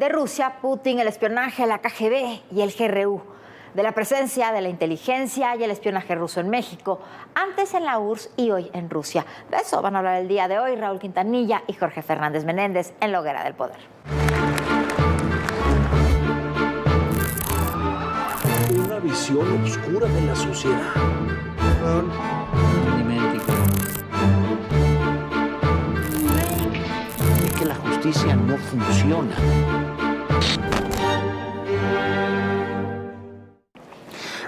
de Rusia, Putin, el espionaje, la KGB y el GRU, de la presencia de la inteligencia y el espionaje ruso en México, antes en la URSS y hoy en Rusia. De eso van a hablar el día de hoy Raúl Quintanilla y Jorge Fernández Menéndez en La Hoguera del Poder. Una visión oscura de la sociedad. Es que la justicia no funciona.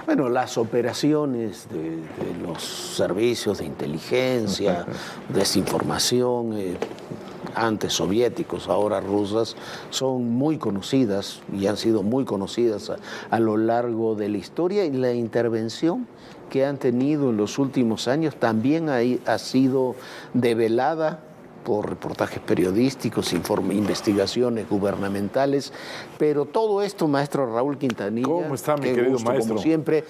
Bueno, las operaciones de los servicios de inteligencia, desinformación, antes soviéticos, ahora rusas, son muy conocidas y han sido muy conocidas a lo largo de la historia, y la intervención que han tenido en los últimos años también ha sido develada por reportajes periodísticos, investigaciones gubernamentales, pero todo esto, maestro Raúl Quintanilla, ¿cómo está, mi querido gusto, maestro? como siempre,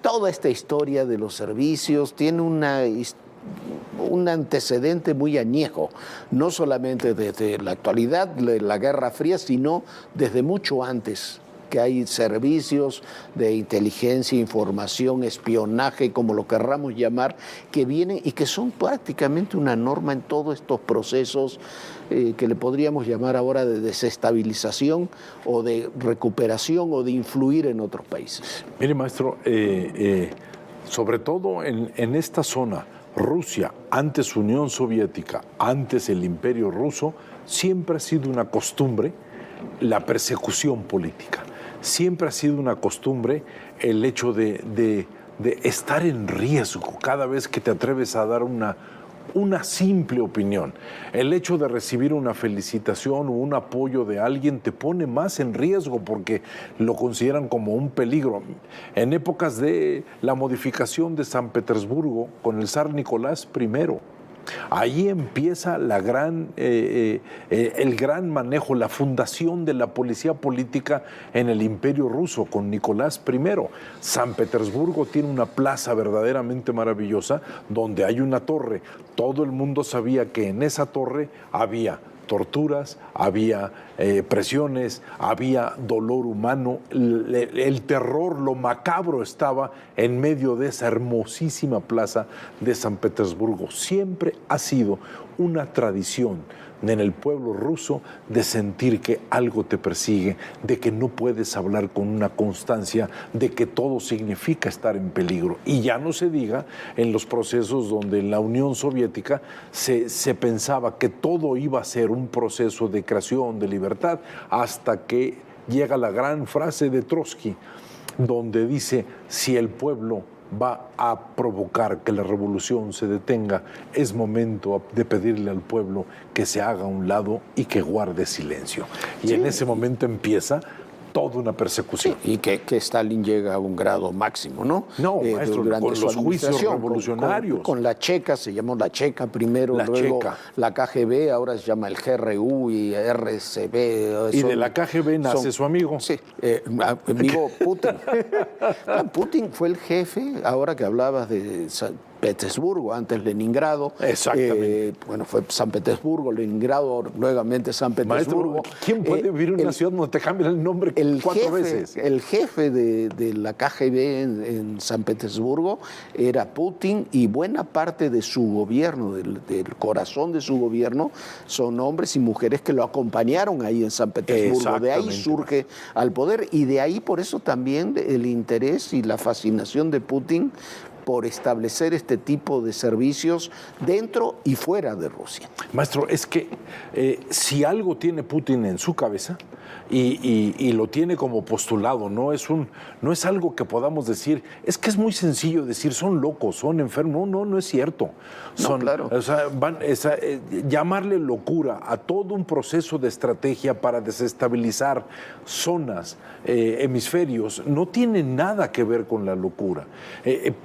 toda esta historia de los servicios tiene un antecedente muy añejo, no solamente desde la actualidad, de la Guerra Fría, sino desde mucho antes, que hay servicios de inteligencia, información, espionaje, como lo querramos llamar, que vienen y que son prácticamente una norma en todos estos procesos que le podríamos llamar ahora de desestabilización o de recuperación o de influir en otros países. Mire, maestro, sobre todo en esta zona, Rusia, antes Unión Soviética, antes el Imperio Ruso, siempre ha sido una costumbre la persecución política. Siempre ha sido una costumbre el hecho de estar en riesgo cada vez que te atreves a dar una simple opinión. El hecho de recibir una felicitación o un apoyo de alguien te pone más en riesgo porque lo consideran como un peligro. En épocas de la modificación de San Petersburgo con el zar Nicolás I, ahí empieza el gran manejo, la fundación de la policía política en el Imperio Ruso con Nicolás I. San Petersburgo tiene una plaza verdaderamente maravillosa donde hay una torre. Todo el mundo sabía que en esa torre había torturas, había presiones, había dolor humano, el terror, lo macabro estaba en medio de esa hermosísima plaza de San Petersburgo. Siempre ha sido una tradición en el pueblo ruso de sentir que algo te persigue, de que no puedes hablar con una constancia, de que todo significa estar en peligro. Y ya no se diga en los procesos donde en la Unión Soviética se pensaba que todo iba a ser un proceso de creación, de libertad, hasta que llega la gran frase de Trotsky, donde dice: si el pueblo va a provocar que la revolución se detenga, es momento de pedirle al pueblo que se haga a un lado y que guarde silencio. Y en ese momento empieza toda una persecución. Sí, y que Stalin llega a un grado máximo, ¿no? No, maestro, con los juicios revolucionarios. Con la Checa, se llamó la Checa primero, luego la KGB, ahora se llama el GRU y RCB. Y de la KGB nace su amigo. Sí, amigo Putin. Putin fue el jefe, ahora que hablabas de San Petersburgo, antes Leningrado. Exactamente. Bueno, fue San Petersburgo, Leningrado, nuevamente San Petersburgo. Maestro, ¿quién puede vivir en una ciudad donde te cambian el nombre cuatro veces? El jefe de la KGB en San Petersburgo era Putin, y buena parte de su gobierno, del corazón de su gobierno, son hombres y mujeres que lo acompañaron ahí en San Petersburgo. De ahí surge al poder, y de ahí por eso también el interés y la fascinación de Putin por establecer este tipo de servicios dentro y fuera de Rusia. Maestro, es que si algo tiene Putin en su cabeza, y lo tiene como postulado, no es algo que podamos decir, es que es muy sencillo decir, son locos, son enfermos. No es cierto. Claro. O sea, llamarle locura a todo un proceso de estrategia para desestabilizar zonas, hemisferios, no tiene nada que ver con la locura.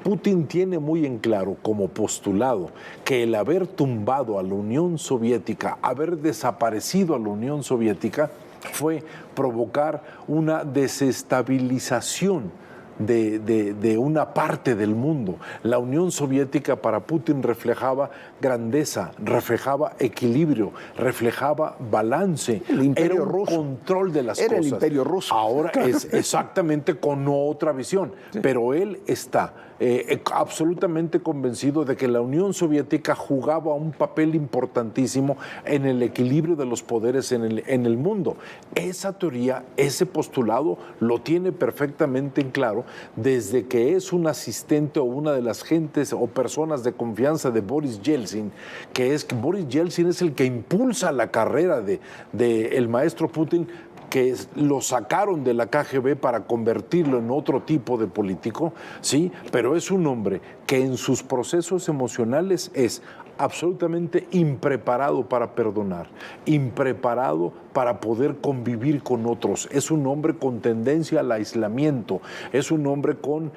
Putin tiene muy en claro como postulado que el haber tumbado a la Unión Soviética, haber desaparecido a la Unión Soviética, fue provocar una desestabilización de una parte del mundo. La Unión Soviética para Putin reflejaba grandeza, reflejaba equilibrio, reflejaba balance. El imperio era un ruso. Control de las Era cosas. el imperio ruso. Ahora es exactamente con otra visión, pero él está absolutamente convencido de que la Unión Soviética jugaba un papel importantísimo en el equilibrio de los poderes en el mundo. Esa teoría, ese postulado lo tiene perfectamente en claro desde que es un asistente o una de las gentes o personas de confianza de Boris Yeltsin, que Boris Yeltsin es el que impulsa la carrera de el maestro Putin, que lo sacaron de la KGB para convertirlo en otro tipo de político, ¿sí? Pero es un hombre que en sus procesos emocionales es absolutamente impreparado para perdonar, impreparado para poder convivir con otros. Es un hombre con tendencia al aislamiento, es un hombre con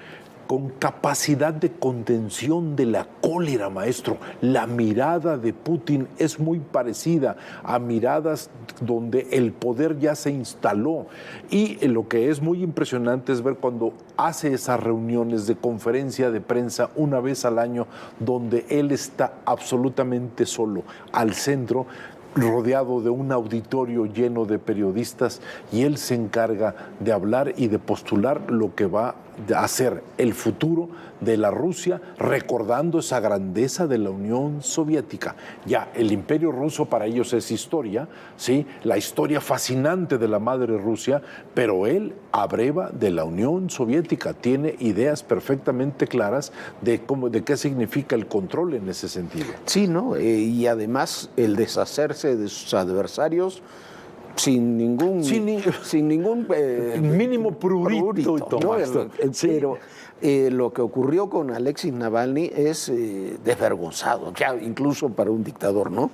capacidad de contención de la cólera, maestro. La mirada de Putin es muy parecida a miradas donde el poder ya se instaló. Y lo que es muy impresionante es ver cuando hace esas reuniones de conferencia de prensa una vez al año, donde él está absolutamente solo, al centro, rodeado de un auditorio lleno de periodistas, y él se encarga de hablar y de postular lo que va a ser el futuro de la Rusia, recordando esa grandeza de la Unión Soviética. Ya, el Imperio Ruso para ellos es historia, ¿sí? La historia fascinante de la madre Rusia, pero él abreva de la Unión Soviética, tiene ideas perfectamente claras de qué significa el control en ese sentido. Sí, ¿no? Y además el deshacerse de sus adversarios sin ningún mínimo prurito, Tomás. ¿no? Pero lo que ocurrió con Alexei Navalny es desvergonzado, ya incluso para un dictador, ¿no?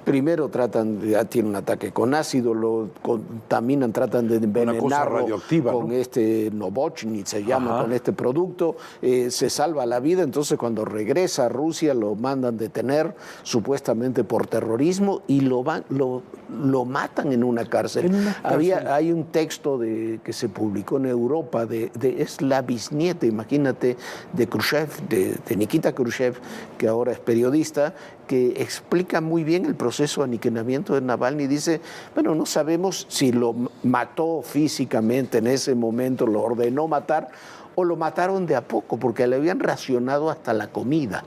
Primero ya tiene un ataque con ácido, lo contaminan, tratan de envenenarlo con, ¿no?, este Novochny, se llama, con este producto, se salva la vida. Entonces cuando regresa a Rusia lo mandan detener supuestamente por terrorismo y lo matan en una cárcel. Hay un texto que se publicó en Europa, es la bisnieta, imagínate, de Khrushchev, de Nikita Khrushchev, que ahora es periodista, que explica muy bien el proceso de aniquilamiento de Navalny. Dice, bueno, no sabemos si lo mató físicamente en ese momento, lo ordenó matar, o lo mataron de a poco, porque le habían racionado hasta la comida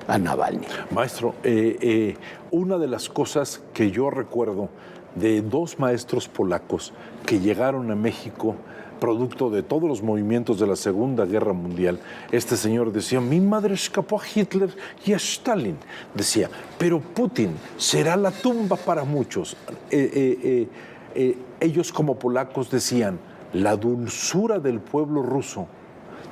a Navalny. Maestro, una de las cosas que yo recuerdo de dos maestros polacos que llegaron a México producto de todos los movimientos de la Segunda Guerra Mundial, este señor decía, mi madre escapó a Hitler y a Stalin. Decía, pero Putin será la tumba para muchos. Ellos como polacos decían, la dulzura del pueblo ruso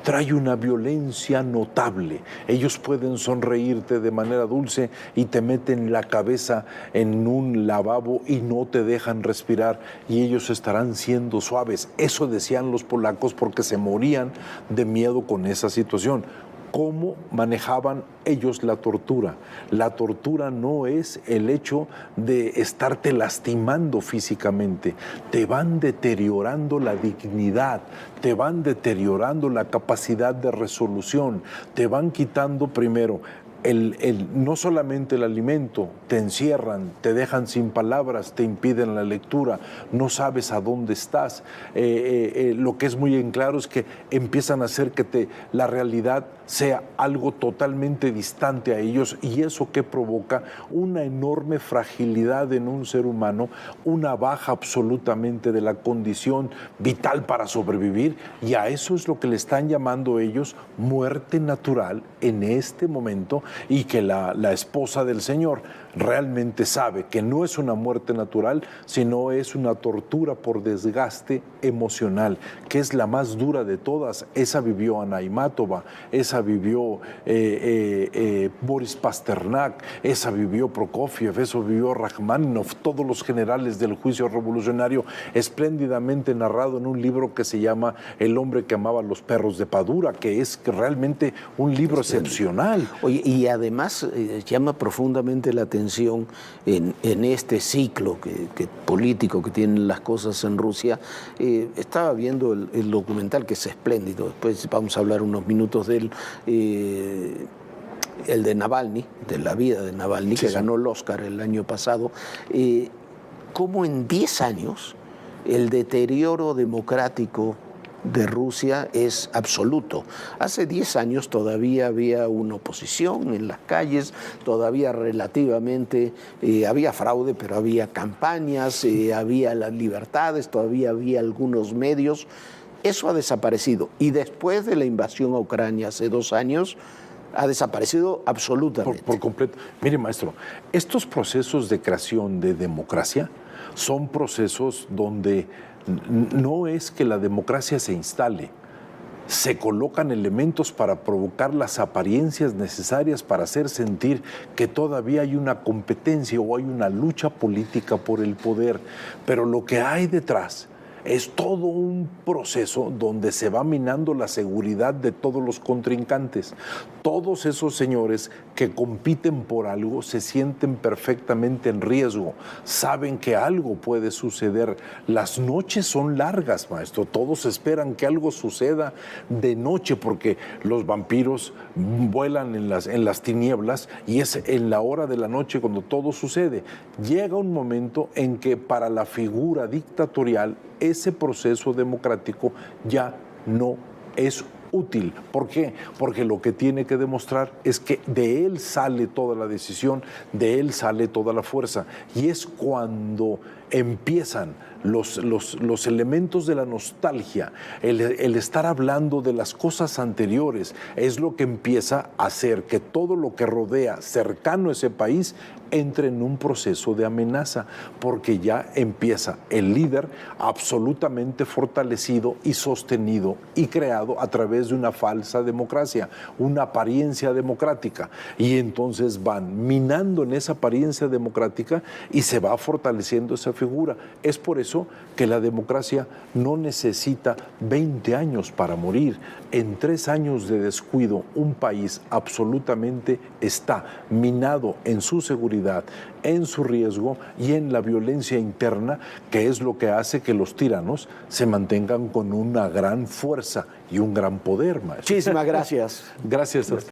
trae una violencia notable. Ellos pueden sonreírte de manera dulce y te meten la cabeza en un lavabo y no te dejan respirar, y ellos estarán siendo suaves. Eso decían los polacos porque se morían de miedo con esa situación. ¿Cómo manejaban ellos la tortura? La tortura no es el hecho de estarte lastimando físicamente, te van deteriorando la dignidad, te van deteriorando la capacidad de resolución, te van quitando primero no solamente el alimento, te encierran, te dejan sin palabras, te impiden la lectura, no sabes a dónde estás. Lo que es muy en claro es que empiezan a hacer que la realidad sea algo totalmente distante a ellos, y eso que provoca una enorme fragilidad en un ser humano, una baja absolutamente de la condición vital para sobrevivir, y a eso es lo que le están llamando ellos muerte natural en este momento, y que la esposa del Señor realmente sabe que no es una muerte natural, sino es una tortura por desgaste emocional, que es la más dura de todas. Esa vivió Ana Imatova, esa vivió Boris Pasternak, esa vivió Prokofiev, eso vivió Rachmaninoff, todos los generales del juicio revolucionario, espléndidamente narrado en un libro que se llama El hombre que amaba a los perros de Padura, que es realmente un libro excepcional. Oye, y además llama profundamente la atención atención en este ciclo político que tienen las cosas en Rusia. Estaba viendo el documental, que es espléndido, después vamos a hablar unos minutos de él, el de Navalny, de la vida de Navalny, sí, que ganó el Oscar el año pasado, cómo en 10 años el deterioro democrático de Rusia es absoluto. Hace 10 años todavía había una oposición en las calles, todavía relativamente había fraude, pero había campañas, había las libertades, todavía había algunos medios. Eso ha desaparecido. Y después de la invasión a Ucrania hace 2 años, ha desaparecido absolutamente. Por completo. Mire, maestro, estos procesos de creación de democracia son procesos donde no es que la democracia se instale, se colocan elementos para provocar las apariencias necesarias para hacer sentir que todavía hay una competencia o hay una lucha política por el poder, pero lo que hay detrás es todo un proceso donde se va minando la seguridad de todos los contrincantes. Todos esos señores que compiten por algo se sienten perfectamente en riesgo, saben que algo puede suceder. Las noches son largas, maestro, todos esperan que algo suceda de noche porque los vampiros vuelan en las tinieblas y es en la hora de la noche cuando todo sucede. Llega un momento en que para la figura dictatorial ese proceso democrático ya no es útil. ¿Por qué? Porque lo que tiene que demostrar es que de él sale toda la decisión, de él sale toda la fuerza. Y es cuando empiezan los elementos de la nostalgia, el estar hablando de las cosas anteriores, es lo que empieza a hacer que todo lo que rodea cercano a ese país entre en un proceso de amenaza, porque ya empieza el líder absolutamente fortalecido y sostenido y creado a través de una falsa democracia, una apariencia democrática, y entonces van minando en esa apariencia democrática y se va fortaleciendo esa figura. Es por eso que la democracia no necesita 20 años para morir. En 3 años de descuido, un país absolutamente está minado en su seguridad, en su riesgo y en la violencia interna, que es lo que hace que los tiranos se mantengan con una gran fuerza y un gran poder, maestro. Muchísimas gracias. Gracias a usted.